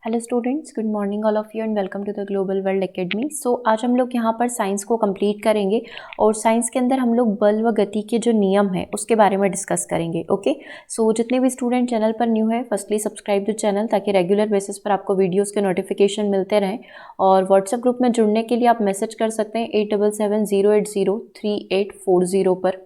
Hello students, good morning all of you and welcome to the global world academy. So आज हम लोग यहाँ पर साइंस को कंप्लीट करेंगे और साइंस के अंदर हम लोग बल व गति के जो नियम है उसके बारे में डिस्कस करेंगे। ओके, सो जितने भी स्टूडेंट चैनल पर न्यू है, फर्स्टली सब्सक्राइब द चैनल ताकि रेगुलर बेसिस पर आपको वीडियोज़ के नोटिफिकेशन मिलते रहें। और व्हाट्सएप ग्रुप में जुड़ने के लिए आप मैसेज कर सकते हैं 8770803840 पर।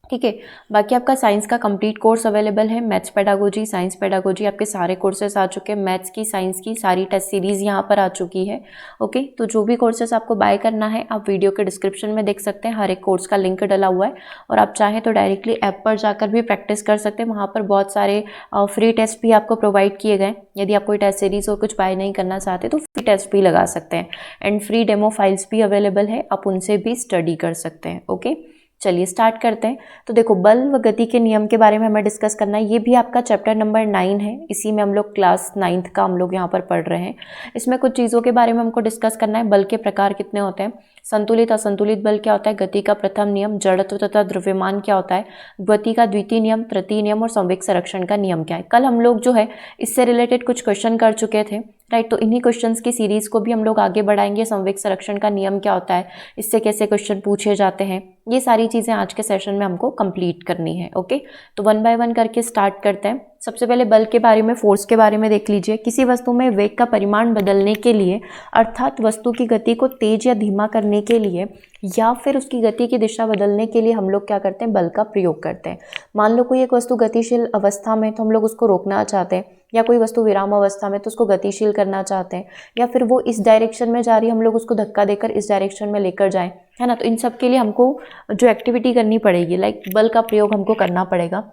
ठीक है, बाकी आपका साइंस का कंप्लीट कोर्स अवेलेबल है। मैथ्स पेडागोजी, साइंस पेडागोजी, आपके सारे कोर्सेज आ चुके हैं। मैथ्स की, साइंस की सारी टेस्ट सीरीज़ यहाँ पर आ चुकी है। ओके, तो जो भी कोर्सेज आपको बाय करना है आप वीडियो के डिस्क्रिप्शन में देख सकते हैं, हर एक कोर्स का लिंक डला हुआ है। और आप चाहें तो डायरेक्टली ऐप पर जाकर भी प्रैक्टिस कर सकते हैं। वहाँ पर बहुत सारे फ्री टेस्ट भी आपको प्रोवाइड किए गए। यदि आप कोई टेस्ट सीरीज़ और कुछ बाय नहीं करना चाहते तो फ्री टेस्ट भी लगा सकते हैं एंड फ्री डेमो फाइल्स भी अवेलेबल है, आप उनसे भी स्टडी कर सकते हैं। ओके, चलिए स्टार्ट करते हैं। तो देखो, बल व गति के नियम के बारे में हमें डिस्कस करना है। ये भी आपका चैप्टर नंबर 9 है, इसी में हम लोग क्लास 9th का हम लोग यहाँ पर पढ़ रहे हैं। इसमें कुछ चीज़ों के बारे में हमको डिस्कस करना है। बल के प्रकार कितने होते हैं, संतुलित असंतुलित बल क्या होता है, गति का प्रथम नियम, जड़त्व तथा द्रव्यमान क्या होता है, गति का द्वितीय नियम, तृतीय नियम और संवेग संरक्षण का नियम क्या है। कल हम लोग जो है इससे रिलेटेड कुछ क्वेश्चन कर चुके थे, राइट। तो इन्हीं क्वेश्चंस की सीरीज़ को भी हम लोग आगे बढ़ाएंगे। संवेग संरक्षण का नियम क्या होता है, इससे कैसे क्वेश्चन पूछे जाते हैं, ये सारी चीज़ें आज के सेशन में हमको कंप्लीट करनी है। ओके, तो वन बाय वन करके स्टार्ट करते हैं। सबसे पहले बल के बारे में, फोर्स के बारे में देख लीजिए। किसी वस्तु में वेग का परिमाण बदलने के लिए, अर्थात वस्तु की गति को तेज या धीमा करने के लिए या फिर उसकी गति की दिशा बदलने के लिए हम लोग क्या करते हैं, बल का प्रयोग करते हैं। मान लो कोई एक वस्तु गतिशील अवस्था में तो हम लोग उसको रोकना चाहते हैं, या कोई वस्तु विराम अवस्था में तो उसको गतिशील करना चाहते हैं, या फिर वो इस डायरेक्शन में जा रही है, हम लोग उसको धक्का देकर इस डायरेक्शन में लेकर जाएं, है ना। तो इन सब के लिए हमको जो एक्टिविटी करनी पड़ेगी, लाइक बल का प्रयोग हमको करना पड़ेगा।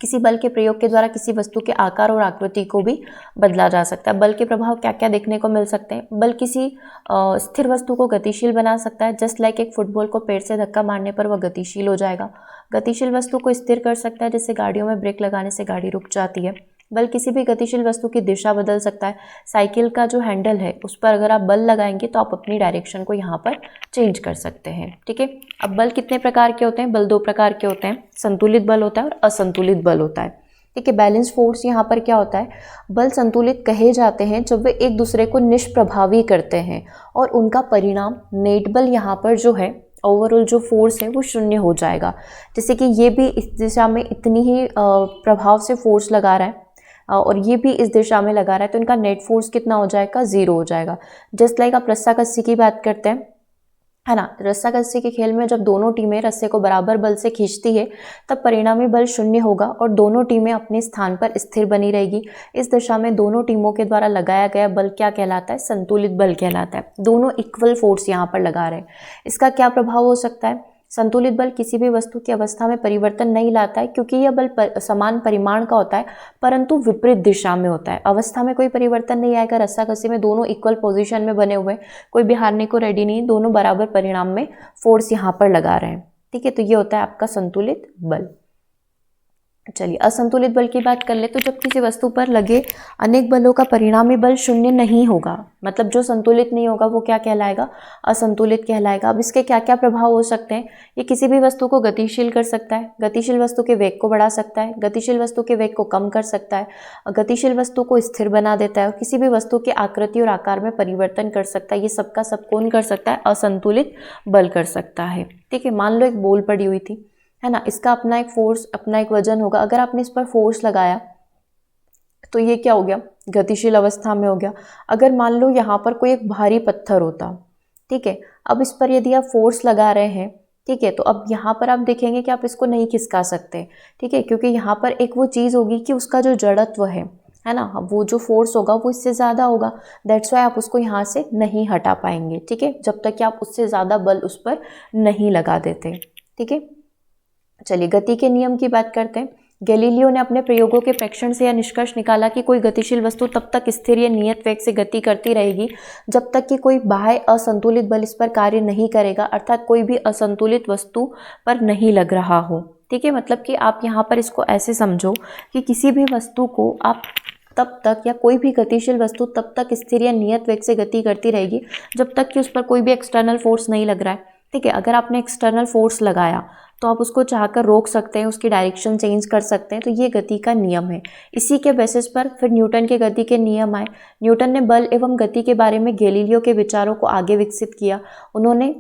किसी बल के प्रयोग के द्वारा किसी वस्तु के आकार और आकृति को भी बदला जा सकता है। बल के प्रभाव क्या क्या देखने को मिल सकते हैं। बल किसी स्थिर वस्तु को गतिशील बना सकता है, जस्ट लाइक एक फुटबॉल को पैर से धक्का मारने पर वह गतिशील हो जाएगा। गतिशील वस्तु को स्थिर कर सकता है, जैसे गाड़ियों में ब्रेक लगाने से गाड़ी रुक जाती है। बल किसी भी गतिशील वस्तु की दिशा बदल सकता है। साइकिल का जो हैंडल है उस पर अगर आप बल लगाएंगे तो आप अपनी डायरेक्शन को यहाँ पर चेंज कर सकते हैं। ठीक है, अब बल कितने प्रकार के होते हैं, बल दो प्रकार के होते हैं, संतुलित बल होता है और असंतुलित बल होता है। ठीक है, बैलेंस फोर्स यहाँ पर क्या होता है, बल संतुलित कहे जाते हैं जब वे एक दूसरे को निष्प्रभावी करते हैं और उनका परिणाम नेट बल यहाँ पर जो है, ओवरऑल जो फोर्स है वो शून्य हो जाएगा। जैसे कि ये भी इस दिशा में इतनी ही प्रभाव से फोर्स लगा रहा है और ये भी इस दिशा में लगा रहा है, तो इनका नेट फोर्स कितना हो जाएगा, 0 हो जाएगा। जस्ट लाइक आप रस्साकस्सी की बात करते हैं, है ना। रस्साकस्सी के खेल में जब दोनों टीमें रस्से को बराबर बल से खींचती है तब परिणामी बल 0 होगा और दोनों टीमें अपने स्थान पर स्थिर बनी रहेगी। इस दिशा में दोनों टीमों के द्वारा लगाया गया बल क्या कहलाता है, संतुलित बल कहलाता है। दोनों इक्वल फोर्स यहाँ पर लगा रहे हैं। इसका क्या प्रभाव हो सकता है, संतुलित बल किसी भी वस्तु की अवस्था में परिवर्तन नहीं लाता है, क्योंकि यह बल समान परिमाण का होता है परंतु विपरीत दिशा में होता है। अवस्था में कोई परिवर्तन नहीं आएगा। रस्साकसी में दोनों इक्वल पोजीशन में बने हुए हैं, कोई भी हारने को रेडी नहीं, दोनों बराबर परिणाम में फोर्स यहाँ पर लगा रहे हैं। ठीक है, तो ये होता है आपका संतुलित बल। चलिए असंतुलित बल की बात कर ले, तो जब किसी वस्तु पर लगे अनेक बलों का परिणामी बल 0 नहीं होगा, मतलब जो संतुलित नहीं होगा वो क्या कहलाएगा, असंतुलित कहलाएगा। अब इसके क्या क्या प्रभाव हो सकते हैं, ये किसी भी वस्तु को गतिशील कर सकता है, गतिशील वस्तु के वेग को बढ़ा सकता है, गतिशील वस्तु के वेग को कम कर सकता है, गतिशील वस्तु को स्थिर बना देता है और किसी भी वस्तु के आकृति और आकार में परिवर्तन कर सकता है। ये सबका सब कौन कर सकता है, असंतुलित बल कर सकता है। ठीक है, मान लो एक बॉल पड़ी हुई थी, है ना, इसका अपना एक फोर्स, अपना एक वजन होगा। अगर आपने इस पर फोर्स लगाया तो ये क्या हो गया, गतिशील अवस्था में हो गया। अगर मान लो यहाँ पर कोई एक भारी पत्थर होता, ठीक है, अब इस पर यदि आप फोर्स लगा रहे हैं, ठीक है, तो अब यहाँ पर आप देखेंगे कि आप इसको नहीं खिसका सकते, ठीक है, क्योंकि यहाँ पर एक वो चीज़ होगी कि उसका जो जड़त्व है ना, वो जो फोर्स होगा वो इससे ज़्यादा होगा। दैट्स वाई आप उसको यहाँ से नहीं हटा पाएंगे। ठीक है, जब तक कि आप उससे ज़्यादा बल उस पर नहीं लगा देते। ठीक है, चलिए गति के नियम की बात करते हैं। गैलीलियो ने अपने प्रयोगों के प्रेक्षण से यह निष्कर्ष निकाला कि कोई गतिशील वस्तु तब तक स्थिर या नियत वेग से गति करती रहेगी जब तक कि कोई बाह्य असंतुलित बल इस पर कार्य नहीं करेगा, अर्थात कोई भी असंतुलित वस्तु पर नहीं लग रहा हो। ठीक है, मतलब कि आप यहाँ पर इसको ऐसे समझो कि किसी भी वस्तु को आप तब तक, या कोई भी गतिशील वस्तु तब तक स्थिर या नियत वेग से गति करती रहेगी जब तक कि उस पर कोई भी एक्सटर्नल फोर्स नहीं लग रहा है। ठीक है। अगर आपने एक्सटर्नल फोर्स लगाया तो आप उसको चाहकर रोक सकते हैं, उसकी डायरेक्शन चेंज कर सकते हैं। तो ये गति का नियम है। इसी के बेसिस पर फिर न्यूटन के गति के नियम आए। न्यूटन ने बल एवं गति के बारे में गैलीलियो के विचारों को आगे विकसित किया। उन्होंने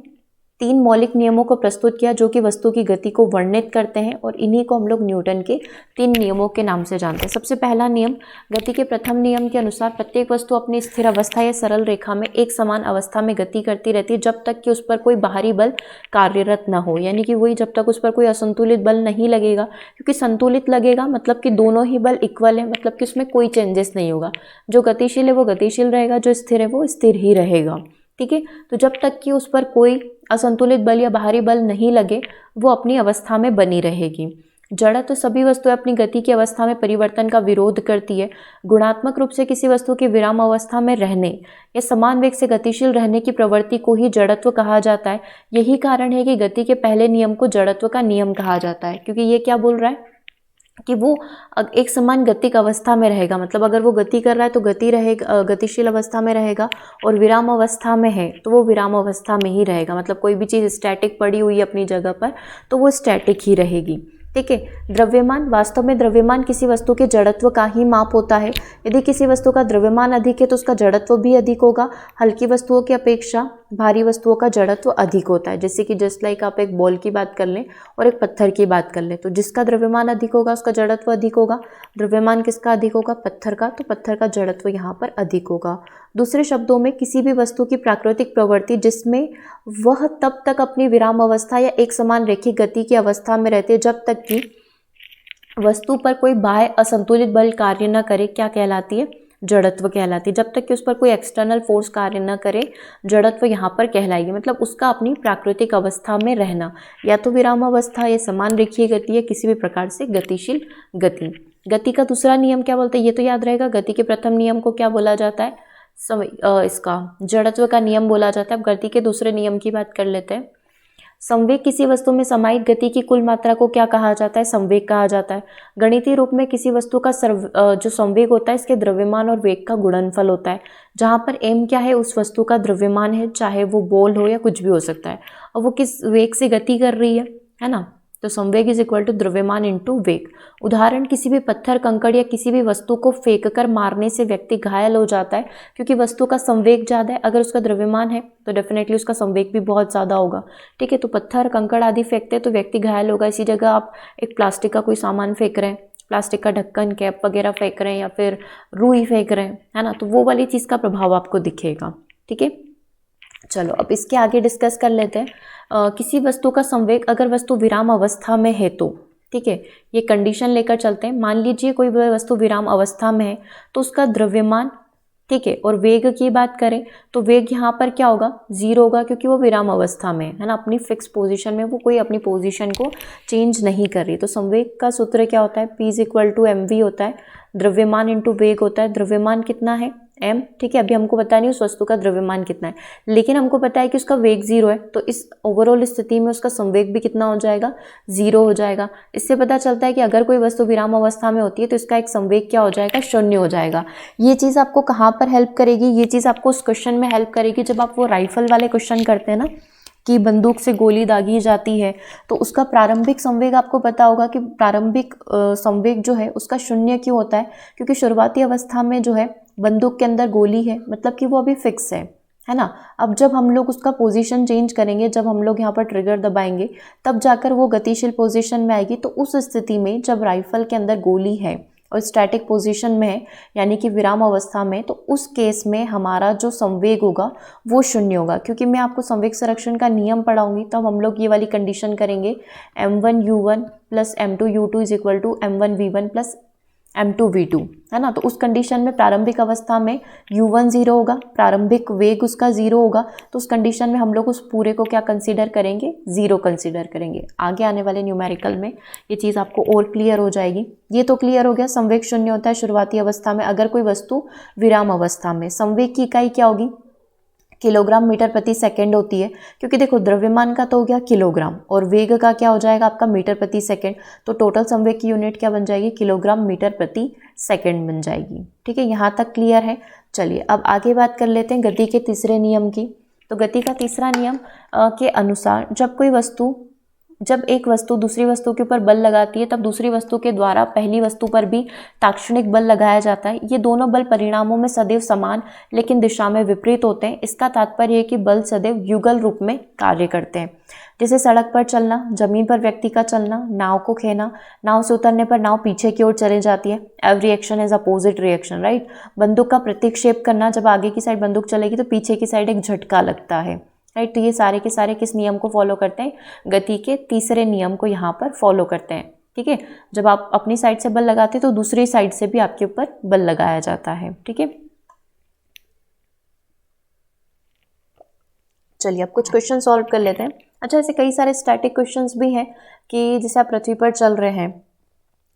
3 मौलिक नियमों को प्रस्तुत किया जो कि वस्तु की गति को वर्णित करते हैं, और इन्हीं को हम लोग न्यूटन के 3 नियमों के नाम से जानते हैं। सबसे पहला नियम, गति के प्रथम नियम के अनुसार प्रत्येक वस्तु अपनी स्थिर अवस्था या सरल रेखा में एक समान अवस्था में गति करती रहती है जब तक कि उस पर कोई बाहरी बल कार्यरत न हो। यानी कि वही, जब तक उस पर कोई असंतुलित बल नहीं लगेगा, क्योंकि संतुलित लगेगा मतलब कि दोनों ही बल इक्वल है, मतलब कि उसमें कोई चेंजेस नहीं होगा। जो गतिशील है वो गतिशील रहेगा, जो स्थिर है वो स्थिर ही रहेगा। ठीक है। तो जब तक कि उस पर कोई असंतुलित बल या बाहरी बल नहीं लगे, वो अपनी अवस्था में बनी रहेगी। जड़ तो सभी वस्तुएं अपनी गति की अवस्था में परिवर्तन का विरोध करती है। गुणात्मक रूप से किसी वस्तु की विराम अवस्था में रहने या समान वेग से गतिशील रहने की प्रवृत्ति को ही जड़त्व कहा जाता है। यही कारण है कि गति के पहले नियम को जड़त्व का नियम कहा जाता है, क्योंकि ये क्या बोल रहा है कि वो एक समान गतिक अवस्था में रहेगा। मतलब अगर वो गति कर रहा है तो गति रहेगा, गतिशील अवस्था में रहेगा, और विराम अवस्था में है तो वो विराम अवस्था में ही रहेगा। मतलब कोई भी चीज़ स्टैटिक पड़ी हुई है अपनी जगह पर तो वो स्टैटिक ही रहेगी। ठीक है। द्रव्यमान, वास्तव में द्रव्यमान किसी वस्तु के जड़त्व का ही माप होता है। यदि किसी वस्तु का द्रव्यमान अधिक है तो उसका जड़त्व भी अधिक होगा। हल्की वस्तुओं की अपेक्षा भारी वस्तुओं का जड़त्व अधिक होता है। जैसे कि जस्ट लाइक आप एक बॉल की बात कर लें और एक पत्थर की बात कर लें, तो जिसका द्रव्यमान अधिक होगा उसका जड़त्व अधिक होगा। द्रव्यमान किसका अधिक होगा? पत्थर का, तो पत्थर का जड़त्व यहाँ पर अधिक होगा। दूसरे शब्दों में, किसी भी वस्तु की प्राकृतिक प्रवृत्ति जिसमें वह तब तक अपनी विराम अवस्था या एक समान रेखिक गति की अवस्था में रहती है जब तक कि वस्तु पर कोई बाह्य असंतुलित बल कार्य न करे, क्या कहलाती है? जड़त्व कहलाती है। जब तक कि उस पर कोई एक्सटर्नल फोर्स कार्य न करे, जड़त्व यहाँ पर कहलाएगी। मतलब उसका अपनी प्राकृतिक अवस्था में रहना, या तो विराम अवस्था या समान रेखीय गति या किसी भी प्रकार से गतिशील गति। गति का दूसरा नियम क्या बोलते हैं, ये तो याद रहेगा। गति के प्रथम नियम को क्या बोला जाता है? इसका जड़त्व का नियम बोला जाता है। अब गति के दूसरे नियम की बात कर लेते हैं। संवेग, किसी वस्तु में समाहित गति की कुल मात्रा को क्या कहा जाता है? संवेग कहा जाता है। गणितीय रूप में किसी वस्तु का जो संवेग होता है इसके द्रव्यमान और वेग का गुणनफल होता है, जहाँ पर m क्या है? उस वस्तु का द्रव्यमान है, चाहे वो बॉल हो या कुछ भी हो सकता है, और वो किस वेग से गति कर रही है ना। तो संवेग इज इक्वल टू द्रव्यमान इंटू वेग। उदाहरण, किसी भी पत्थर, कंकड़ या किसी भी वस्तु को फेंक कर मारने से व्यक्ति घायल हो जाता है, क्योंकि वस्तु का संवेग ज़्यादा है। अगर उसका द्रव्यमान है तो डेफिनेटली उसका संवेग भी बहुत ज़्यादा होगा। ठीक है। तो पत्थर, कंकड़ आदि फेंकते हैं तो व्यक्ति घायल होगा। इसी जगह आप एक प्लास्टिक का कोई सामान फेंक रहे हैं, प्लास्टिक का ढक्कन, कैप वगैरह फेंक रहे हैं, या फिर रुई फेंक रहे हैं, है ना, तो वो वाली चीज़ का प्रभाव आपको दिखेगा। ठीक है। चलो अब इसके आगे डिस्कस कर लेते हैं। किसी वस्तु का संवेग, अगर वस्तु विराम अवस्था में है तो, ठीक है, ये कंडीशन लेकर चलते हैं। मान लीजिए कोई वस्तु विराम अवस्था में है तो उसका द्रव्यमान, ठीक है, और वेग की बात करें तो वेग यहाँ पर क्या होगा? 0 होगा, क्योंकि वो विराम अवस्था में है ना, अपनी फिक्स पोजीशन में, वो कोई अपनी पोजीशन को चेंज नहीं कर रही। तो संवेग का सूत्र क्या होता है? P is equal to mv होता है। द्रव्यमान इंटू वेग होता है। द्रव्यमान कितना है? m। ठीक है। अभी हमको पता नहीं उस वस्तु का द्रव्यमान कितना है, लेकिन हमको पता है कि उसका वेग 0 है, तो इस ओवरऑल स्थिति में उसका संवेग भी कितना हो जाएगा? 0 हो जाएगा। इससे पता चलता है कि अगर कोई वस्तु विराम अवस्था में होती है तो इसका एक संवेग क्या हो जाएगा? 0 हो जाएगा। ये चीज़ आपको कहाँ पर हेल्प करेगी? ये चीज़ आपको उस क्वेश्चन में हेल्प करेगी जब आप वो राइफल वाले क्वेश्चन करते हैं ना, कि बंदूक से गोली दागी जाती है, तो उसका प्रारंभिक संवेग आपको पता होगा कि प्रारंभिक संवेग जो है उसका 0 क्यों होता है? क्योंकि शुरुआती अवस्था में जो है बंदूक के अंदर गोली है, मतलब कि वो अभी फिक्स है ना। अब जब हम लोग उसका पोजीशन चेंज करेंगे, जब हम लोग यहाँ पर ट्रिगर दबाएंगे, तब जाकर वो गतिशील पोजीशन में आएगी। तो उस स्थिति में जब राइफल के अंदर गोली है और स्टैटिक पोजीशन में है, यानी कि विराम अवस्था में, तो उस केस में हमारा जो संवेग होगा वो 0 होगा। क्योंकि मैं आपको संवेग संरक्षण का नियम पढ़ाऊंगी तब हम लोग ये वाली कंडीशन करेंगे, m1u1 plus m2u2 is equal to m1v1 plus m2v2, है ना। तो उस कंडीशन में प्रारंभिक अवस्था में u1 0 होगा, प्रारंभिक वेग उसका 0 होगा। तो उस कंडीशन में हम लोग उस पूरे को क्या कंसीडर करेंगे? 0 कंसीडर करेंगे। आगे आने वाले न्यूमेरिकल में ये चीज़ आपको और क्लियर हो जाएगी। ये तो क्लियर हो गया, संवेग 0 होता है शुरुआती अवस्था में अगर कोई वस्तु विराम अवस्था में। संवेग की इकाई क्या होगी? किलोग्राम मीटर प्रति सेकंड होती है, क्योंकि देखो द्रव्यमान का तो हो गया किलोग्राम और वेग का क्या हो जाएगा आपका? मीटर प्रति सेकंड। तो टोटल संवेग की यूनिट क्या बन जाएगी? किलोग्राम मीटर प्रति सेकंड बन जाएगी। ठीक है, यहाँ तक क्लियर है। चलिए अब आगे बात कर लेते हैं गति के तीसरे नियम की। तो गति का तीसरा नियम के अनुसार जब एक वस्तु दूसरी वस्तु के ऊपर बल लगाती है, तब दूसरी वस्तु के द्वारा पहली वस्तु पर भी तात्क्षणिक बल लगाया जाता है। ये दोनों बल परिणामों में सदैव समान लेकिन दिशा में विपरीत होते हैं। इसका तात्पर्य है कि बल सदैव युगल रूप में कार्य करते हैं। जैसे सड़क पर चलना, जमीन पर व्यक्ति का चलना, नाव को खेना, नाव से उतरने पर नाव पीछे की ओर चली जाती है। Every reaction is opposite reaction, right. बंदूक का प्रतिक्षेप करना, जब आगे की साइड बंदूक चलेगी तो पीछे की साइड एक झटका लगता है, राइट। तो ये सारे के सारे किस नियम को फॉलो करते हैं? गति के तीसरे नियम को यहाँ पर फॉलो करते हैं, ठीक है। जब आप अपनी साइड से बल लगाते हैं तो दूसरी साइड से भी आपके ऊपर बल लगाया जाता है, ठीक है। चलिए अब कुछ क्वेश्चन सॉल्व कर लेते हैं। अच्छा, ऐसे कई सारे स्टैटिक क्वेश्चंस भी हैं कि जैसे आप पृथ्वी पर चल रहे हैं,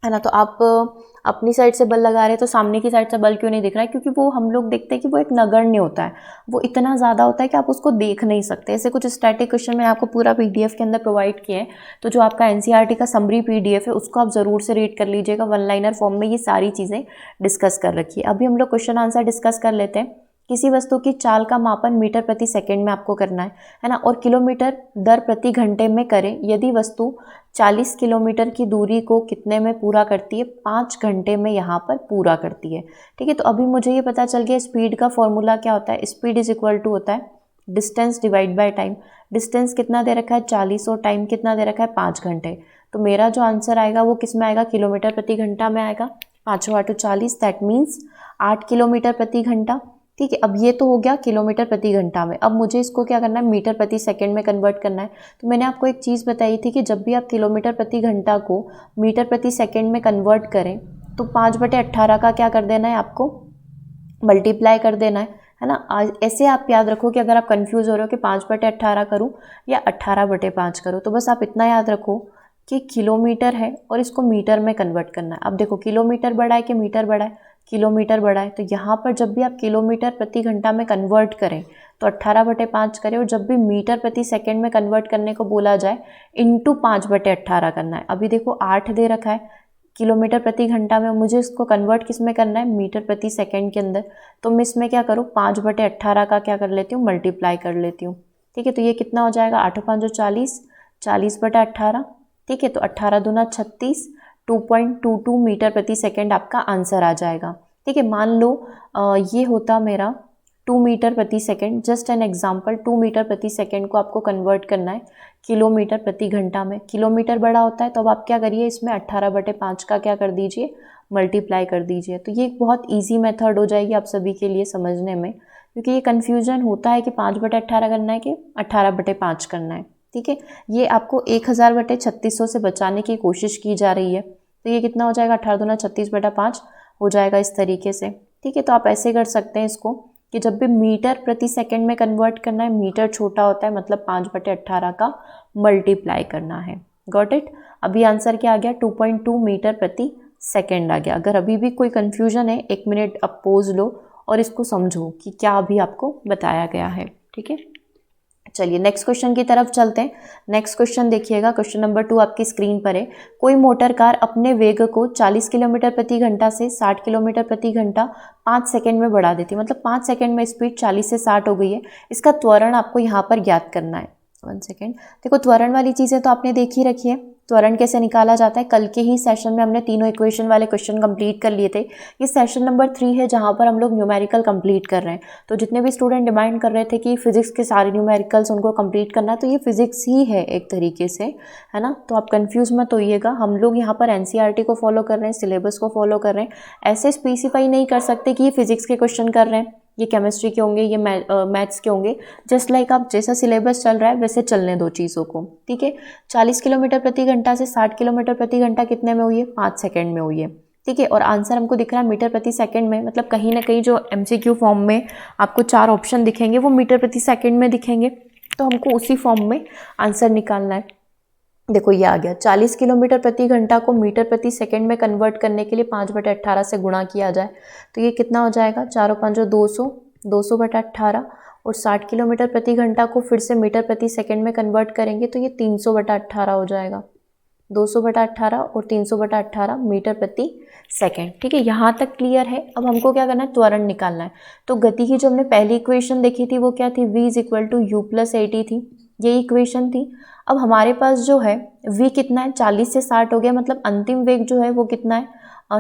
है ना, तो आप अपनी साइड से बल लगा रहे हैं तो सामने की साइड से बल क्यों नहीं दिख रहा है? क्योंकि वो हम लोग देखते हैं कि वो एक नगण्य होता है, वो इतना ज़्यादा होता है कि आप उसको देख नहीं सकते। ऐसे कुछ स्टैटिक क्वेश्चन मैंने आपको पूरा PDF के अंदर प्रोवाइड किए हैं, तो जो आपका NCERT का समरी PDF है उसको आप ज़रूर से रीड कर लीजिएगा। वन लाइनर फॉर्म में ये सारी चीज़ें डिस्कस कर रखी है। अभी हम लोग क्वेश्चन आंसर डिस्कस कर लेते हैं। किसी वस्तु की चाल का मापन मीटर प्रति सेकंड में आपको करना है ना, और किलोमीटर दर प्रति घंटे में करें यदि वस्तु 40 किलोमीटर की दूरी को कितने में पूरा करती है? 5 घंटे में यहाँ पर पूरा करती है, ठीक है। तो अभी मुझे ये पता चल गया स्पीड का फॉर्मूला क्या होता है। स्पीड इज इक्वल टू होता है distance divide by time. Distance कितना दे रखा है? 40, और टाइम कितना दे रखा है? 5 घंटे। तो मेरा जो आंसर आएगा वो किस में आएगा? किलोमीटर प्रति घंटा में आएगा। 5 × 8 = 40, दैट मीन्स 8 किलोमीटर प्रति घंटा, ठीक है। अब ये तो हो गया किलोमीटर प्रति घंटा में। अब मुझे इसको क्या करना है? मीटर प्रति सेकंड में कन्वर्ट करना है। तो मैंने आपको एक चीज़ बताई थी कि जब भी आप किलोमीटर प्रति घंटा को मीटर प्रति सेकंड में कन्वर्ट करें तो 5/18 का क्या कर देना है? आपको मल्टीप्लाई कर देना है ना। ऐसे आप याद रखो कि अगर आप कंफ्यूज हो रहे हो कि 5/18 करूँ या 18/5 करूँ, तो बस आप इतना याद रखो कि किलोमीटर है और इसको मीटर में कन्वर्ट करना है। अब देखो किलोमीटर बड़ा है कि मीटर बड़ा है? किलोमीटर बड़ा है। तो यहाँ पर जब भी आप किलोमीटर प्रति घंटा में कन्वर्ट करें तो 18/5 करें, और जब भी मीटर प्रति सेकंड में कन्वर्ट करने को बोला जाए इंटू 5/18 करना है। अभी देखो 8 दे रखा है किलोमीटर प्रति घंटा में, मुझे इसको कन्वर्ट किस में करना है? मीटर प्रति सेकंड के अंदर। तो मैं इसमें क्या करूँ? 5/18 का क्या कर लेती हूँ? मल्टीप्लाई कर लेती हूँ, ठीक है। तो ये कितना हो जाएगा? 8 × 5 = 40, 40/18, ठीक है। तो 18 दूना 36, 2.22 मीटर प्रति सेकंड आपका आंसर आ जाएगा, ठीक है। मान लो ये होता मेरा 2 मीटर प्रति second, just an example. 2 metre प्रति सेकंड को आपको कन्वर्ट करना है किलोमीटर प्रति घंटा में। किलोमीटर बड़ा होता है तो अब आप क्या करिए, इसमें 18/5 का क्या कर दीजिए? मल्टीप्लाई कर दीजिए। तो ये एक बहुत ईजी मेथड हो जाएगी आप सभी के लिए समझने में, क्योंकि ये कन्फ्यूजन होता है कि 5/18 करना है कि 18/5 करना है, ठीक है। ये आपको 1000/3600 से बचाने की कोशिश की जा रही है। तो ये कितना हो जाएगा? 18 दूना 36/5 हो जाएगा इस तरीके से, ठीक है। तो आप ऐसे कर सकते हैं इसको कि जब भी मीटर प्रति सेकंड में कन्वर्ट करना है, मीटर छोटा होता है मतलब 5/18 का मल्टीप्लाई करना है। Got it? अभी आंसर क्या आ गया? 2.2 मीटर प्रति सेकंड आ गया। अगर अभी भी कोई कन्फ्यूजन है, 1 मिनट आप पॉज लो और इसको समझो कि क्या अभी आपको बताया गया है, ठीक है। चलिए नेक्स्ट क्वेश्चन की तरफ चलते हैं। नेक्स्ट क्वेश्चन देखिएगा, क्वेश्चन नंबर 2 आपकी स्क्रीन पर है। कोई मोटर कार अपने वेग को 40 किलोमीटर प्रति घंटा से 60 किलोमीटर प्रति घंटा 5 सेकंड में बढ़ा देती है, मतलब 5 सेकंड में स्पीड 40 से 60 हो गई है। इसका त्वरण आपको यहाँ पर ज्ञात करना है। 1 सेकेंड। देखो त्वरण वाली चीज़ें तो आपने देखी रखी है। त्वरण कैसे निकाला जाता है? कल के ही सेशन में हमने तीनों इक्वेशन वाले क्वेश्चन कंप्लीट कर लिए थे। ये सेशन नंबर 3 है जहाँ पर हम लोग न्यूमेरिकल कंप्लीट कर रहे हैं। तो जितने भी स्टूडेंट डिमांड कर रहे थे कि फिजिक्स के सारे न्यूमेरिकल्स उनको कंप्लीट करना है, तो ये फिजिक्स ही है एक तरीके से, है ना। तो आप कंफ्यूज मत होइएगा, हम लोग यहाँ पर NCERT को फॉलो कर रहे हैं, सिलेबस को फॉलो कर रहे हैं। ऐसे स्पेसिफाई नहीं कर सकते कि ये फिजिक्स के क्वेश्चन कर रहे हैं, ये केमिस्ट्री के होंगे, ये मैथ्स के होंगे। जस्ट लाइक आप जैसा सिलेबस चल रहा है वैसे चलने दो चीज़ों को, ठीक है। 40 किलोमीटर प्रति घंटा से 60 किलोमीटर प्रति घंटा कितने में हुई है? 5 सेकंड में हुई है, ठीक है। और आंसर हमको दिख रहा है मीटर प्रति सेकंड में, मतलब कहीं ना कहीं जो MCQ फॉर्म में आपको 4 ऑप्शन दिखेंगे वो मीटर प्रति सेकंड में दिखेंगे, तो हमको उसी फॉर्म में आंसर निकालना है। देखो ये आ गया, 40 किलोमीटर प्रति घंटा को मीटर प्रति सेकंड में कन्वर्ट करने के लिए 5/18 से गुणा किया जाए तो ये कितना हो जाएगा? 4 और 5 200, 200/18। और 60 किलोमीटर प्रति घंटा को फिर से मीटर प्रति सेकंड में कन्वर्ट करेंगे तो ये 300/18 हो जाएगा। 200/18 और 300/18 मीटर प्रति सेकेंड। ठीक है, यहाँ तक क्लियर है। अब हमको क्या करना है, त्वरण निकालना है। तो गति की जो हमने पहली इक्वेशन देखी थी वो क्या थी, v = u + at थी, ये इक्वेशन थी। अब हमारे पास जो है v कितना है, 40 से 60 हो गया, मतलब अंतिम वेग जो है वो कितना है,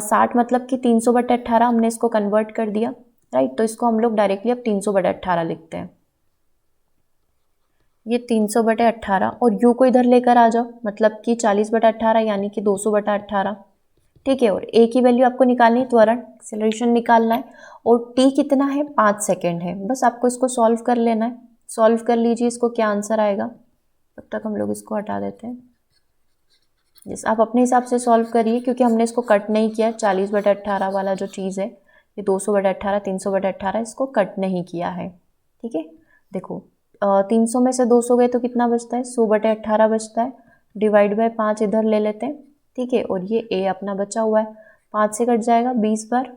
60, मतलब कि 300/18 हमने इसको कन्वर्ट कर दिया, राइट। तो इसको हम लोग डायरेक्टली अब 300/18 लिखते हैं। ये 300/18 और u को इधर लेकर आ जाओ, मतलब कि 40/18 यानी कि 200/18। ठीक है, और a की वैल्यू आपको निकालनी है, त्वरण एक्सेलरेशन निकालना है, और t कितना है, 5 सेकेंड है। बस आपको इसको सॉल्व कर लेना है। सॉल्व कर लीजिए, इसको क्या आंसर आएगा। तब तक हम लोग इसको हटा देते हैं। जिस आप अपने हिसाब से सॉल्व करिए, क्योंकि हमने इसको कट नहीं किया। 40/18 वाला जो चीज़ है, ये 200/18, 300/18, इसको कट नहीं किया है। ठीक है, देखो 300 में से 200 गए तो कितना बचता है, 100/18 बचता है। डिवाइड बाय 5 इधर ले लेते हैं। ठीक है, और ये a अपना बचा हुआ है, 5 से कट जाएगा 20 बार।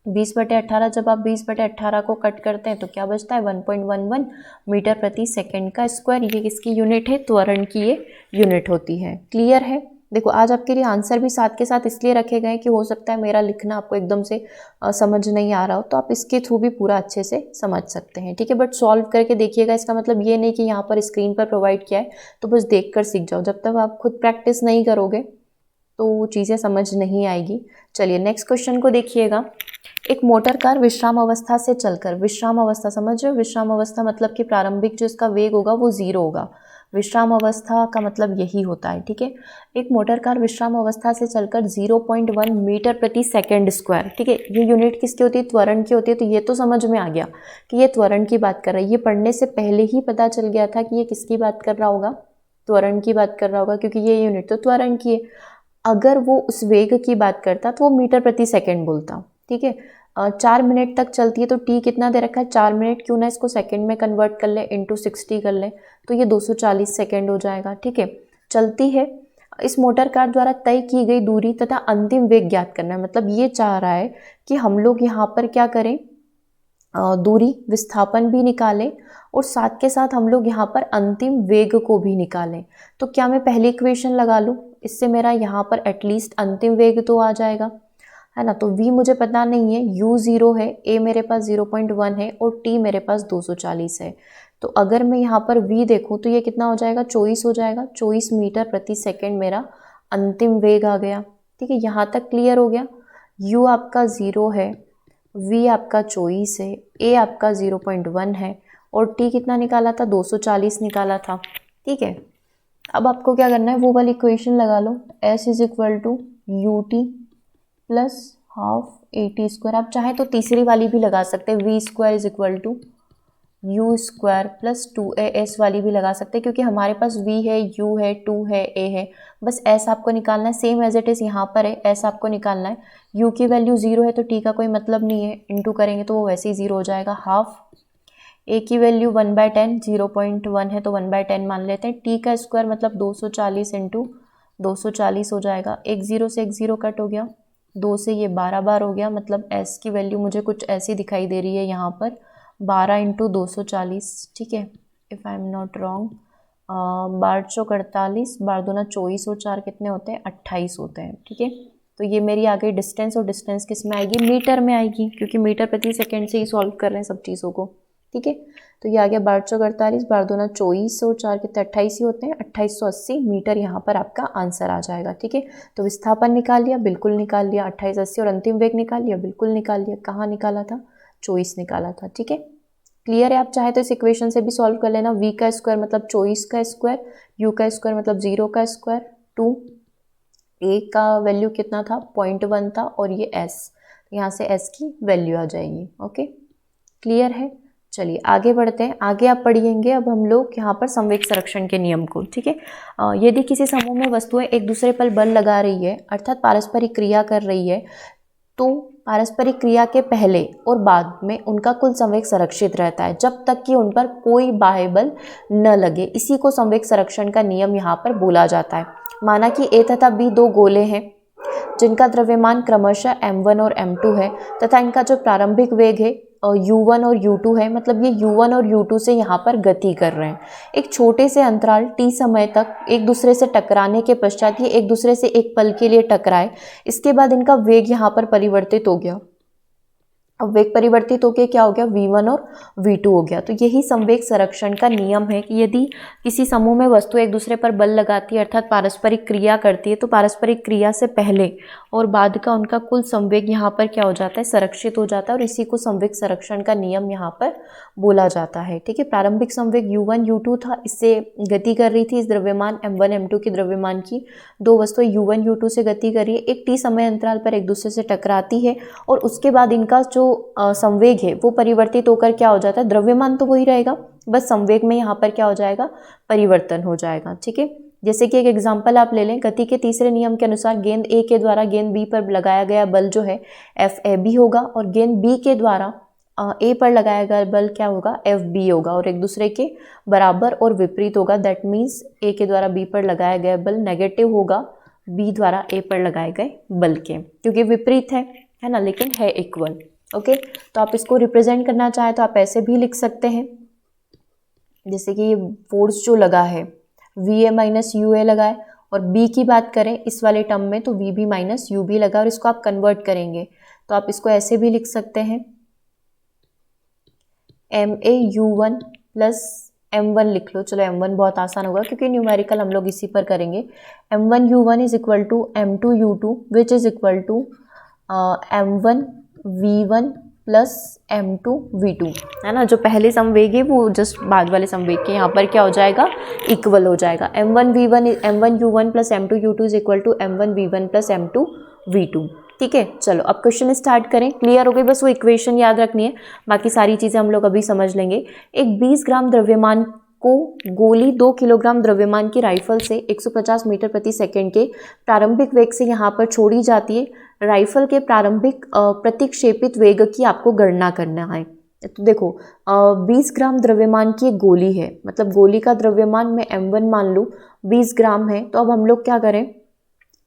20/18, जब आप 20/18 को कट करते हैं तो क्या बचता है, 1.11 मीटर प्रति सेकेंड का स्क्वायर। ये किसकी यूनिट है, त्वरण की ये यूनिट होती है। क्लियर है। देखो आज आपके लिए आंसर भी साथ के साथ इसलिए रखे गए कि हो सकता है मेरा लिखना आपको एकदम से समझ नहीं आ रहा हो, तो आप इसके थ्रू भी पूरा अच्छे से समझ सकते हैं। ठीक है, बट सॉल्व करके देखिएगा। इसका मतलब ये नहीं कि यहाँ पर स्क्रीन पर प्रोवाइड किया है तो बस देख कर सीख जाओ। जब तक आप खुद प्रैक्टिस नहीं करोगे तो चीज़ें समझ नहीं आएगी। चलिए नेक्स्ट क्वेश्चन को देखिएगा। एक मोटर कार विश्राम अवस्था से चलकर, विश्राम अवस्था समझ रहे हो, विश्राम अवस्था मतलब कि प्रारंभिक जो इसका वेग होगा वो 0 होगा। विश्राम अवस्था का मतलब यही होता है। ठीक है, एक मोटर कार विश्राम अवस्था से चलकर 0.1 मीटर प्रति सेकेंड स्क्वायर। ठीक है, ये यूनिट किसकी होती है, त्वरण की होती है। तो ये तो समझ में आ गया कि ये त्वरण की बात कर रहा है। ये पढ़ने से पहले ही पता चल गया था कि ये किसकी बात कर रहा होगा, त्वरण की बात कर रहा होगा, क्योंकि ये यूनिट तो त्वरण की है। अगर वो उस वेग की बात करता तो वो मीटर प्रति सेकेंड बोलता। ठीक है, 4 मिनट तक चलती है तो t कितना दे रखा है, 4 मिनट। क्यों ना इसको सेकेंड में कन्वर्ट कर ले, इंटू 60 कर ले, तो ये 240 सेकेंड हो जाएगा। ठीक है, चलती है। इस मोटर कार द्वारा तय की गई दूरी तथा अंतिम वेग ज्ञात करना है। मतलब ये चाह रहा है कि हम लोग यहाँ पर क्या करें, दूरी विस्थापन भी निकालें और साथ के साथ हम लोग यहाँ पर अंतिम वेग को भी निकालें। तो क्या मैं पहली इक्वेशन लगा लूँ, इससे मेरा यहाँ पर एटलीस्ट अंतिम वेग तो आ जाएगा, है ना। तो v मुझे पता नहीं है, u 0 है, a मेरे पास 0.1 है और t मेरे पास 240 है। तो अगर मैं यहाँ पर v देखूँ तो ये कितना हो जाएगा, 24 हो जाएगा। 24 मीटर प्रति सेकेंड मेरा अंतिम वेग आ गया। ठीक है, यहाँ तक क्लियर हो गया। u आपका 0 है, v आपका 24 है, a आपका 0.1 है और t कितना निकाला था, 240 निकाला था। ठीक है, अब आपको क्या करना है, वो वाली इक्वेशन लगा लो, s = ut plus half AT²। आप चाहे तो तीसरी वाली भी लगा सकते हैं, v² = u² प्लस 2as वाली भी लगा सकते हैं, क्योंकि हमारे पास v है, u है, 2 है, a है। बस s आपको निकालना है, सेम एज इट इज़ यहाँ पर है, s आपको निकालना है। u की वैल्यू 0 है तो t का कोई मतलब नहीं है, इंटू करेंगे तो वो वैसे ही 0 हो जाएगा। हाफ a की वैल्यू 1/10, 0.1 है तो 1/10 मान लेते हैं। t का स्क्वायर मतलब 240 इंटू 240 हो जाएगा। एक 0 से एक 0 कट हो गया, 2 से ये 12 बार हो गया। मतलब s की वैल्यू मुझे कुछ ऐसी दिखाई दे रही है यहाँ पर, 12 इंटू 240। ठीक है, if I am not wrong, 12 चौक 48, 12 दूना 24 और 4 कितने होते हैं, 28 होते हैं। ठीक है, तो ये मेरी आ गई डिस्टेंस, और डिस्टेंस किस में आएगी, मीटर में आएगी, क्योंकि मीटर प्रति सेकेंड से ही सॉल्व कर रहे हैं सब चीज़ों को। ठीक है, तो ये आ गया 12 चौक 48, 12 दूना 24 और 4 कितने 28 ही होते हैं, 2880 मीटर यहाँ पर आपका आंसर आ जाएगा। ठीक है, तो विस्थापन निकाल लिया, बिल्कुल निकाल लिया, 2880, और अंतिम वेग निकाल लिया, बिल्कुल निकाल लिया। कहाँ निकाला था, 24 निकाला था। ठीक है, क्लियर है। आप चाहे तो इस इक्वेशन से भी सॉल्व कर लेना। v का स्क्वायर मतलब 24 का स्क्वायर, u का स्क्वायर मतलब 0 का स्क्वायर, 2, a का वैल्यू कितना था, 0.1 था, और ये s, यहाँ से s की वैल्यू आ जाएगी। ओके, क्लियर है। चलिए आगे बढ़ते हैं। आगे आप पढ़िएंगे अब हम लोग यहाँ पर संवेग संरक्षण के नियम को। ठीक है, यदि किसी समूह में वस्तुएं एक दूसरे पर बल लगा रही है, अर्थात पारस्परिक क्रिया कर रही है, तो पारस्परिक क्रिया के पहले और बाद में उनका कुल संवेग संरक्षित रहता है, जब तक कि उन पर कोई बाह्य बल न लगे। इसी को संवेग संरक्षण का नियम यहाँ पर बोला जाता है। माना कि a तथा b दो गोले हैं जिनका द्रव्यमान क्रमशः m1 और m2 है, तथा इनका जो प्रारंभिक वेग है u1 और u2 है, मतलब ये u1 और u2 से यहाँ पर गति कर रहे हैं। एक छोटे से अंतराल t समय तक एक दूसरे से टकराने के पश्चात ये एक दूसरे से एक पल के लिए टकराए, इसके बाद इनका वेग यहाँ पर परिवर्तित हो गया। अब वेग परिवर्तित होकर क्या हो गया, v1 और v2 हो गया। तो यही संवेग संरक्षण का नियम है कि यदि किसी समूह में वस्तु एक दूसरे पर बल लगाती है अर्थात पारस्परिक क्रिया करती है, तो पारस्परिक क्रिया से पहले और बाद का उनका कुल संवेग यहाँ पर क्या हो जाता है, संरक्षित हो जाता है, और इसी को संवेग संरक्षण का नियम यहाँ पर बोला जाता है। ठीक है, प्रारंभिक संवेग u1 u2 था, इससे गति कर रही थी इस द्रव्यमान m1 m2 की द्रव्यमान की दो वस्तुएं u1 u2 से गति कर रही है, एक t समय अंतराल पर एक दूसरे से टकराती है, और उसके बाद इनका जो संवेग है वो परिवर्तित होकर क्या हो जाता है, द्रव्यमान तो वही रहेगा, बस संवेग में यहाँ पर क्या हो जाएगा, परिवर्तन हो जाएगा। ठीक है, जैसे कि एक एग्जांपल आप ले लें, गति के तीसरे नियम के अनुसार गेंद A के द्वारा गेंद B पर लगाया गया बल जो है FAB होगा, और गेंद B के द्वारा A पर लगाया गया बल क्या होगा, FB होगा, और एक दूसरे के बराबर और विपरीत होगा। दैट मीन्स A के द्वारा B पर लगाया गया बल नेगेटिव होगा B द्वारा A पर लगाए गए बल के, क्योंकि विपरीत है ना, लेकिन है इक्वल। ओके, तो आप इसको रिप्रेजेंट करना चाहें तो आप ऐसे भी लिख सकते हैं, जैसे कि ये फोर्स जो लगा है VA माइनस UA लगा है, और B की बात करें इस वाले टर्म में तो VB माइनस UB लगा, और इसको आप कन्वर्ट करेंगे तो आप इसको ऐसे भी लिख सकते हैं, MA U1 प्लस M1 लिख लो। चलो M1 बहुत आसान होगा क्योंकि न्यूमेरिकल हम लोग इसी पर करेंगे। M1 U1 is equal to M2 U2 which is equal to M1 V1 plus M2 V2, है ना। जो पहले संवेग है वो जस्ट बाद वाले संवेग के यहाँ पर क्या हो जाएगा, इक्वल हो जाएगा। M1 U1 plus M2 U2 is equal to M1 V1 plus M2 V2। ठीक है, चलो अब क्वेश्चन स्टार्ट करें। क्लियर हो गई, बस वो इक्वेशन याद रखनी है, बाकी सारी चीज़ें हम लोग अभी समझ लेंगे। एक 20 ग्राम द्रव्यमान को गोली 2 किलोग्राम द्रव्यमान की राइफल से 150 मीटर प्रति सेकंड के प्रारंभिक वेग से यहाँ पर छोड़ी जाती है। राइफल के प्रारंभिक प्रतिक्षेपित वेग की आपको गणना करना है। तो देखो 20 ग्राम द्रव्यमान की एक गोली है, मतलब गोली का द्रव्यमान मैं M1 मान लूँ 20 ग्राम है, तो अब हम लोग क्या करें,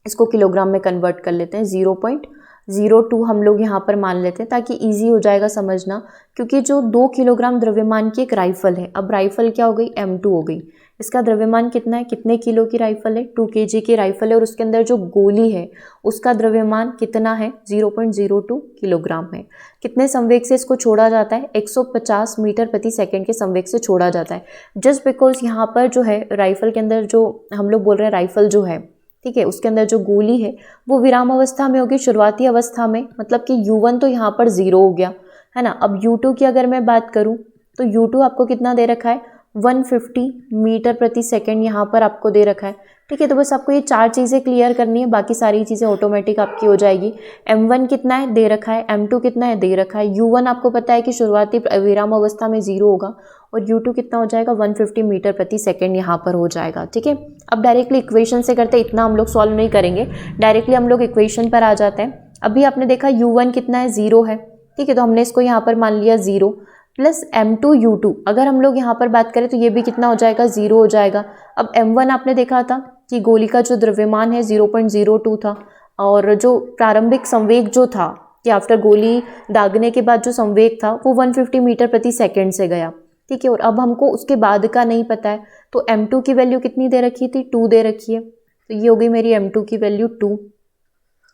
इसको किलोग्राम में कन्वर्ट कर लेते हैं। 0.02 हम लोग यहाँ पर मान लेते हैं ताकि इजी हो जाएगा समझना, क्योंकि जो 2 किलोग्राम द्रव्यमान की एक राइफल है, अब राइफल क्या हो गई, M2 हो गई। इसका द्रव्यमान कितना है, कितने किलो की राइफल है, 2 kg की राइफल है, और उसके अंदर जो गोली है उसका द्रव्यमान कितना है, 0.02 किलोग्राम है। कितने संवेग से इसको छोड़ा जाता है, 150 मीटर प्रति सेकंड के संवेग से छोड़ा जाता है। जस्ट बिकॉज यहाँ पर जो है राइफल के अंदर जो हम लोग बोल रहे हैं राइफल जो है, ठीक है, उसके अंदर जो गोली है वो विराम अवस्था में होगी, शुरुआती अवस्था में, मतलब कि U1 तो यहाँ पर 0 हो गया, है ना। अब U2 की अगर मैं बात करूँ तो U2 आपको कितना दे रखा है, 150 मीटर प्रति सेकंड यहाँ पर आपको दे रखा है। ठीक है, तो बस आपको ये 4 चीज़ें क्लियर करनी है, बाकी सारी चीज़ें ऑटोमेटिक आपकी हो जाएगी। M1 कितना है, दे रखा है, M2 कितना है, दे रखा है, U1 आपको पता है कि शुरुआती विराम अवस्था में 0 होगा, और U2 कितना हो जाएगा, 150 मीटर प्रति सेकंड यहाँ पर हो जाएगा। ठीक है, अब डायरेक्टली इक्वेशन से करते, इतना हम लोग सॉल्व नहीं करेंगे, डायरेक्टली हम लोग इक्वेशन पर आ जाते हैं। अभी आपने देखा U1 कितना है, 0 है, ठीक है, तो हमने इसको यहाँ पर मान लिया 0 प्लस M2 U2। अगर हम लोग यहाँ पर बात करें तो ये भी कितना हो जाएगा, 0 हो जाएगा। अब M1 आपने देखा था कि गोली का जो द्रव्यमान है 0.02 था, और जो प्रारंभिक संवेग जो था कि आफ्टर गोली दागने के बाद जो संवेग था वो 150 मीटर प्रति सेकंड से गया। ठीक है, और अब हमको उसके बाद का नहीं पता है, तो M2 की वैल्यू कितनी दे रखी थी, 2 दे रखी है, तो ये हो गई मेरी M2 की वैल्यू 2,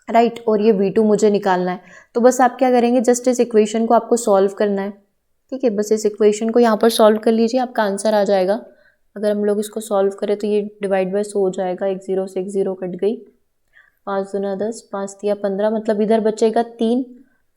राइट, और ये V2 मुझे निकालना है। तो बस आप क्या करेंगे, जस्ट इस इक्वेशन को आपको सॉल्व करना है। ठीक है, बस इस इक्वेशन को यहाँ पर सॉल्व कर लीजिए, आपका आंसर आ जाएगा। अगर हम लोग इसको सॉल्व करें तो ये डिवाइड बाय 100 हो जाएगा, एक 0 से एक 0 कट गई, 5 दूना 10, 5 तिया 15, मतलब इधर बचेगा 3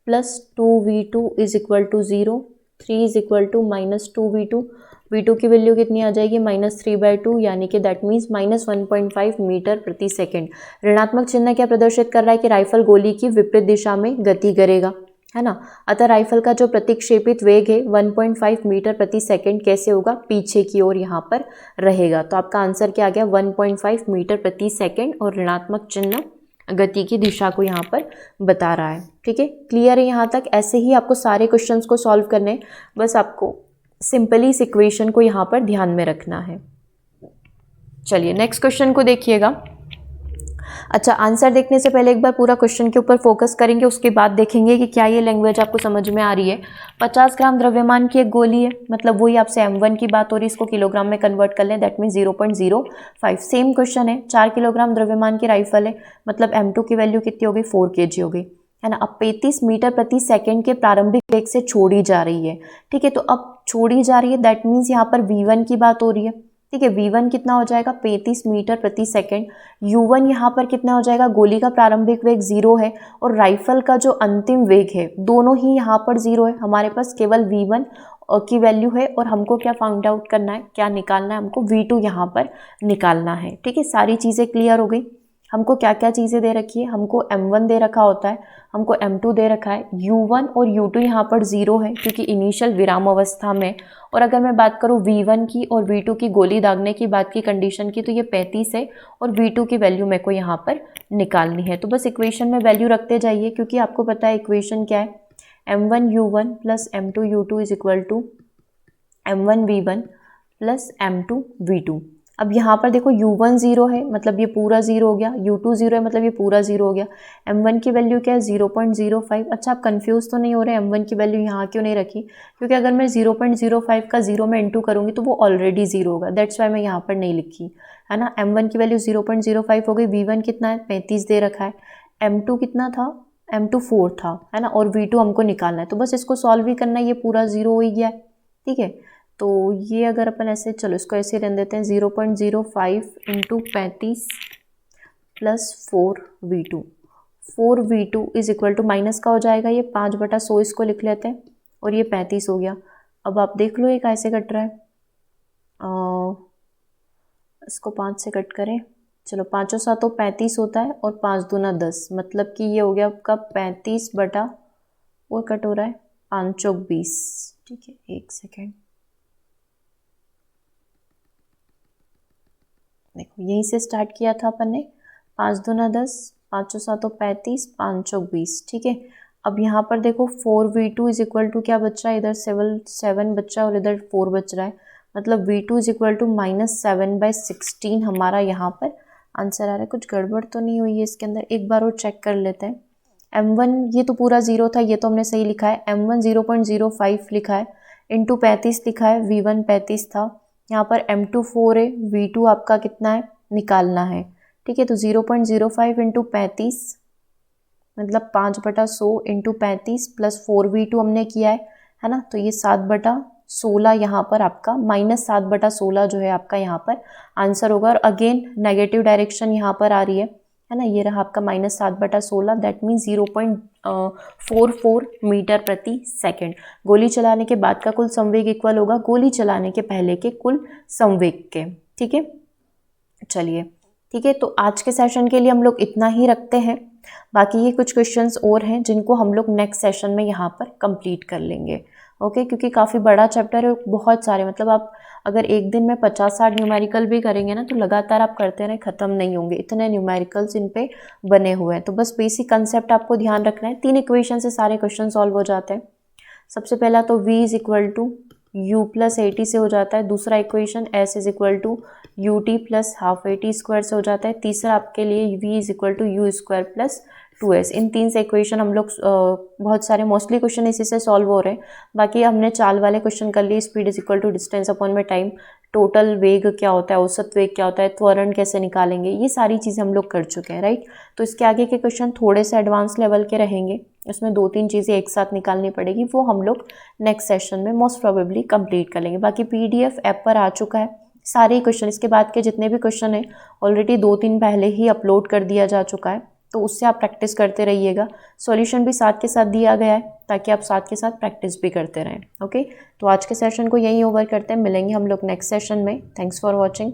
plus 2V2 is equal to 0, 3 is equal to minus 2V2। V2 की वैल्यू कितनी आ जाएगी, -3/2, यानी कि दैट मीन्स -1.5 मीटर प्रति सेकेंड। ऋणात्मक चिन्ह क्या प्रदर्शित कर रहा है कि राइफल गोली की विपरीत दिशा में गति करेगा, है ना। अतः राइफल का जो प्रतिक्षेपित वेग है 1.5 मीटर प्रति सेकंड कैसे होगा, पीछे की ओर यहाँ पर रहेगा। तो आपका आंसर क्या आ गया, 1.5 मीटर प्रति सेकंड, और ऋणात्मक चिन्ह गति की दिशा को यहाँ पर बता रहा है। ठीक है, क्लियर है यहाँ तक। ऐसे ही आपको सारे क्वेश्चंस को सॉल्व करने हैं, बस आपको सिंपली इस इक्वेशन को यहाँ पर ध्यान में रखना है। चलिए नेक्स्ट क्वेश्चन को देखिएगा। अच्छा, आंसर देखने से पहले एक बार पूरा क्वेश्चन के ऊपर फोकस करेंगे, उसके बाद देखेंगे कि क्या ये लैंग्वेज आपको समझ में आ रही है। 50 ग्राम द्रव्यमान की एक गोली है, मतलब वही आपसे M1 की बात हो रही है, इसको किलोग्राम में कन्वर्ट कर लें, दैट मीन 0.05। सेम क्वेश्चन है, 4 किलोग्राम द्रव्यमान की राइफल है, मतलब M2 की वैल्यू कितनी हो गई, 4 kg हो गई, है ना। अब 35 मीटर प्रति सेकंड के प्रारंभिक वेग से छोड़ी जा रही है, ठीक है। तो अब छोड़ी जा रही है, दैट मीन्स यहाँ पर V1 की बात हो रही है, ठीक है। V1 कितना हो जाएगा, 35 मीटर प्रति सेकंड। U1 यहाँ पर कितना हो जाएगा, गोली का प्रारंभिक वेग 0 है और राइफल का जो अंतिम वेग है, दोनों ही यहाँ पर 0 है। हमारे पास केवल V1 की वैल्यू है और हमको क्या फाइंड आउट करना है, क्या निकालना है, हमको V2 यहाँ पर निकालना है, ठीक है। सारी चीज़ें क्लियर हो गई। हमको क्या क्या चीज़ें दे रखी है, हमको M1 दे रखा होता है, हमको M2 दे रखा है, U1 और U2 यहाँ पर 0 है क्योंकि इनिशियल विराम अवस्था में। और अगर मैं बात करूँ V1 की और V2 की गोली दागने की बात की कंडीशन की, तो ये 35 है और V2 की वैल्यू मेरे को यहाँ पर निकालनी है। तो बस इक्वेशन में वैल्यू रखते जाइए, क्योंकि आपको पता है इक्वेशन क्या है, M1U1 plus M2U2 is equal to M1V1 plus M2V2। अब यहाँ पर देखो U1 0 है, मतलब ये पूरा 0 हो गया, U2 0 है, मतलब ये पूरा 0 हो गया। M1 की वैल्यू क्या है, 0.05। अच्छा, आप कंफ्यूज तो नहीं हो रहे, M1 की वैल्यू यहाँ क्यों नहीं रखी, क्योंकि अगर मैं 0.05 का 0 में इंटू करूँगी तो वो ऑलरेडी 0 होगा, दैट्स वाई मैं यहाँ पर नहीं लिखी, है ना। M1 की वैल्यू 0.05 हो गई। V1 कितना है, 35 दे रखा है। M2 कितना था, M2 4 था, है ना। और V2 हमको निकालना है, तो बस इसको सॉल्व ही करना है, ये पूरा 0 हो ही गया है, ठीक है। तो ये अगर अपन ऐसे, चलो इसको ऐसे रहने देते हैं, 0.05 into 35 plus 4V2। 4V2 is equal to minus का हो जाएगा, ये 5/100 इसको लिख लेते हैं और ये 35 हो गया। अब आप देख लो ये कैसे कट रहा है, इसको 5 से कट करें, चलो 5 और 7 35 होता है और 5 दूना 10, मतलब कि ये हो गया आपका 35 बटा, और कट हो रहा है 5 चौक 20, ठीक है। एक सेकेंड, देखो यहीं से स्टार्ट किया था अपन ने, 5 दूना 10, 5 और 7 35, 5 चौक 20, ठीक है। अब यहाँ पर देखो 4V2 इज इक्वल टू क्या बच रहा है, इधर 7 बच रहा है और इधर 4 बच रहा है, मतलब V2 इज इक्वल टू -7/16 हमारा यहाँ पर आंसर आ रहा है। कुछ गड़बड़ तो नहीं हुई है इसके अंदर, एक बार और चेक कर लेते हैं। M1 ये तो पूरा 0 था, ये तो हमने सही लिखा है। M1 0.05 लिखा है, इंटू 35 लिखा है, V1 35 था। यहाँ पर M2 4 है, V2 आपका कितना है, निकालना है, ठीक है। तो 0.05 इंटू 35 मतलब 5/100 इंटू 35 प्लस 4V2 हमने किया है ना। तो ये 7/16 यहाँ पर आपका -7/16 जो है आपका यहाँ पर आंसर होगा। और अगेन नेगेटिव डायरेक्शन यहाँ पर आ रही है ना, ये रहा आपका -7/16, दैट मीन 0.44 मीटर प्रति सेकेंड। गोली चलाने के बाद का कुल संवेग इक्वल होगा गोली चलाने के पहले के कुल संवेग के, ठीक है। चलिए ठीक है, तो आज के सेशन के लिए हम लोग इतना ही रखते हैं। बाकी ये कुछ क्वेश्चंस और हैं जिनको हम लोग नेक्स्ट सेशन में यहाँ पर कंप्लीट कर लेंगे, ओके। क्योंकि काफ़ी बड़ा चैप्टर है, बहुत सारे, मतलब आप अगर एक दिन में 50-60 न्यूमेरिकल भी करेंगे ना, तो लगातार आप करते रहें, ख़त्म नहीं होंगे, इतने न्यूमेरिकल्स इन पे बने हुए हैं। तो बस बेसिक कंसेप्ट आपको ध्यान रखना है। 3 इक्वेशन से सारे क्वेश्चन सॉल्व हो जाते हैं। सबसे पहला तो V is equal to U plus AT से हो जाता है। दूसरा equation S is equal to UT plus half AT square से हो जाता है। तीसरा आपके लिए V is equal to U square plus 2S। इन 3 से इक्वेशन हम लोग बहुत सारे मोस्टली क्वेश्चन इसी से सॉल्व हो रहे हैं। बाकी हमने चाल वाले क्वेश्चन कर लिए, speed is equal to distance upon में टाइम, टोटल वेग क्या होता है, औसत वेग क्या होता है, त्वरण कैसे निकालेंगे, ये सारी चीज़ें हम लोग कर चुके हैं, राइट। तो इसके आगे के क्वेश्चन थोड़े से एडवांस लेवल के रहेंगे, उसमें 2-3 चीज़ें एक साथ निकालनी पड़ेगी, वो हम लोग नेक्स्ट सेशन में मोस्ट प्रोबेबली कंप्लीट कर लेंगे। बाकी PDF ऐप पर आ चुका है सारे क्वेश्चन, इसके बाद के जितने भी क्वेश्चन हैं ऑलरेडी 2 दिन पहले ही अपलोड कर दिया जा चुका है, तो उससे आप प्रैक्टिस करते रहिएगा। सॉल्यूशन भी साथ के साथ दिया गया है ताकि आप साथ के साथ प्रैक्टिस भी करते रहें, ओके। तो आज के सेशन को यहीं ओवर करते हैं, मिलेंगे हम लोग नेक्स्ट सेशन में। Thanks for watching.